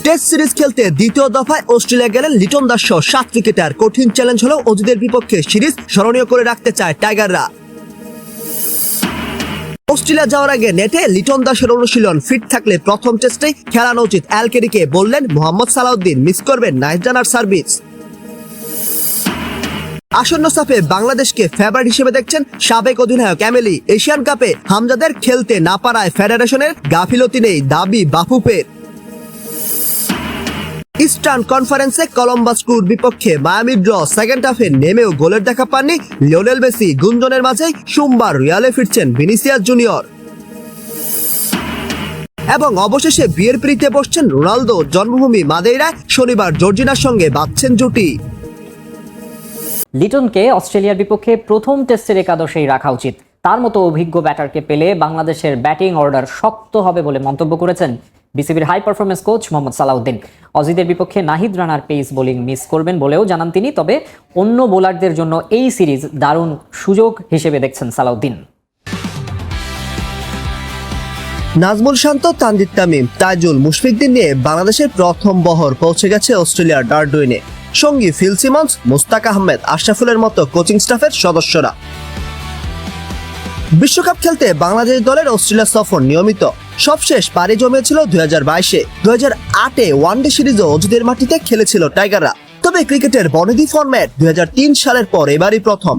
Test series খেলতে দ্বিতীয় দফায় অস্ট্রেলিয়া গেলেন লিটন দাস সহ 7 ক্রিকেটার। কঠিন চ্যালেঞ্জ হলেও অজিদের বিপক্ষে সিরিজ স্মরণীয় করে রাখতে চায় টাইগাররা। অস্ট্রেলিয়া যাওয়ার আগে নেটে লিটন দাসের অনুশীলন ফিট থাকলে প্রথম টেস্টেই খেলানো উচিত অ্যালকেরিকে বললেন মোহাম্মদ সালাউদ্দিন। মিস করবেন নাইস রানার সার্ভিস। আসন্ন সাফে বাংলাদেশকে ফেভারিট হিসেবে দেখছেন সাবেক অধিনায়ক এমিলি। এশিয়ান কাপে হামজাদের খেলতে না পারায় ফেডারেশনের গাফিলতি নেই দাবি বাফুফের। ইস্টার্ন কনফারেন্সে কলম্বাস ক্রুর বিপক্ষে মায়ামি ড্র। সেকেন্ড হাফে নেমেও গোলের দেখা পাননি লিওনেল মেসি। গুঞ্জনের মাঝেই সোমবার রিয়ালে ফিরছেন ভিনিসিয়াস জুনিয়র। এবং অবশেষে বিয়ের পিড়িতে বসছেন রোনালদো। জন্মভূমি মাদেইরায় শনিবার জর্জিনার সঙ্গে বাঁধছেন জুটি। লিটনকে অস্ট্রেলিয়ার বিপক্ষে প্রথম টেস্টের একাদশেই রাখা উচিত। তার মতো অভিজ্ঞ ব্যাটারকে পেলে বাংলাদেশের ব্যাটিং অর্ডার শক্ত হবে বলে মন্তব্য করেছেন বিসিবির high performance coach Mohammad Salauddin. অজিদের বিপক্ষে নাহিদ রানার পেস বোলিং মিস করবেন বলেও জানান তিনি। তবে অন্য বোলারদের জন্য এই সিরিজ দারুণ সুযোগ হিসেবে দেখছেন সালাউদ্দিন। নাজমুল শান্ত, তানজিদ তামিম, তাইজুল, মুশফিকদের নিয়ে বাংলাদেশের প্রথম বহর পৌঁছে গেছে অস্ট্রেলিয়ার ডারউইনে। সঙ্গী ফিল সিমন্স, মুস্তাক আহমেদ, আশরাফুলের মতো কোচিং স্টাফের সদস্যরা। বিশ্বকাপ খেলতে বাংলাদেশ দলের অস্ট্রেলিয়া সফর নিয়মিত। সবশেষ পাড়ি জমিয়েছিল 2022-এ। 2008-এ ওয়ানডে সিরিজে অজিদের মাটিতে খেলেছিল টাইগাররা। তবে ক্রিকেটের বনেদি ফরম্যাট 2003 সালের পর এবারই প্রথম।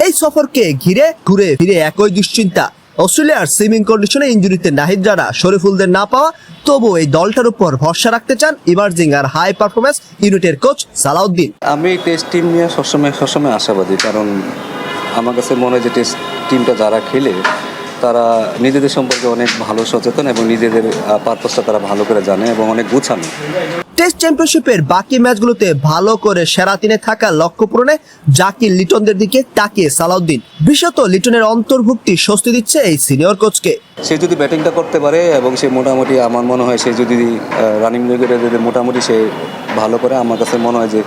এই সফরকে ঘিরে ঘুরে ফিরে একই দুশ্চিন্তা। অস্ট্রেলিয়ার সুইমিং কন্ডিশনে ইনজুরিতে নাহিদ রানা, শরীফুলদের না পাওয়া। তবু এই দলটার উপর ভরসা রাখতে চান ইমার্জিং আর হাই পারফরমেন্স ইউনিটের কোচ সালাউদ্দিন। আমি টেস্ট টিম নিয়ে সবসময় আশাবাদী, কারণ আমার কাছে মনে হয় যে টেস্ট টিমটা যারা খেলে তারা নিজেদের সম্পর্কে অনেক ভালো সচেতন এবং নিজেদের পারপাসটা তারা ভালো করে জানে এবং অনেক গুছানো। টেস্ট চ্যাম্পিয়নশিপের বাকি ম্যাচগুলোতে ভালো করে সেরা তিনে থাকা লক্ষ্য পূরণে জাকির লিটনদের দিকে তাকিয়ে সালাউদ্দিন। বিশেষত লিটনের অন্তর্ভুক্তি স্বস্তি দিচ্ছে এই সিনিয়র কোচকে। সে যদি ব্যাটিংটা করতে পারে এবং সে মোটামুটি, আমার মনে হয় সে যদি রানিং উইকেটে যদি মোটামুটি সে ভালো করে, আমার কাছে মনে হয় যে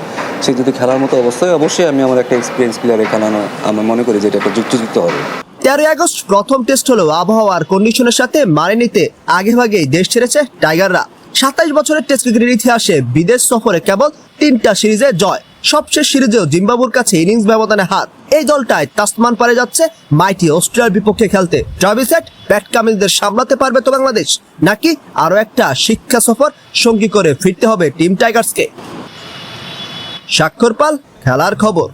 সে যদি খেলার মতো অবশ্যই আমি আমার একটা এক্সপিরিয়েন্স প্লেয়ার এখানে আমি মনে করি যে এটা একটা যুক্তিযুক্ত হবে। 13 আগস্ট প্রথম টেস্ট হলেও আবহাওয়ার কন্ডিশনের সাথে মানিয়ে নিতে আগেভাগেই দেশ ছেড়েছে টাইগাররা। 27 বছরের টেস্ট ক্রিকেটের ইতিহাসে বিদেশ সফরে কেবল 3টা সিরিজে জয়। সবশেষ সিরিজেও জিম্বাবুর কাছে ইনিংস ব্যবধানে হার। এই দলটায় তাসমান পারে যাচ্ছে মাইটি অস্ট্রেলিয়ার বিপক্ষে খেলতে। ট্রাভিস হেড, প্যাট কামিন্সদের সামলাতে পারবে তো বাংলাদেশ, নাকি আরো একটা শিক্ষা সফর সঙ্গী করে ফিরতে হবে টিম টাইগার্সকে? স্বাক্ষর পাল, খেলার খবর।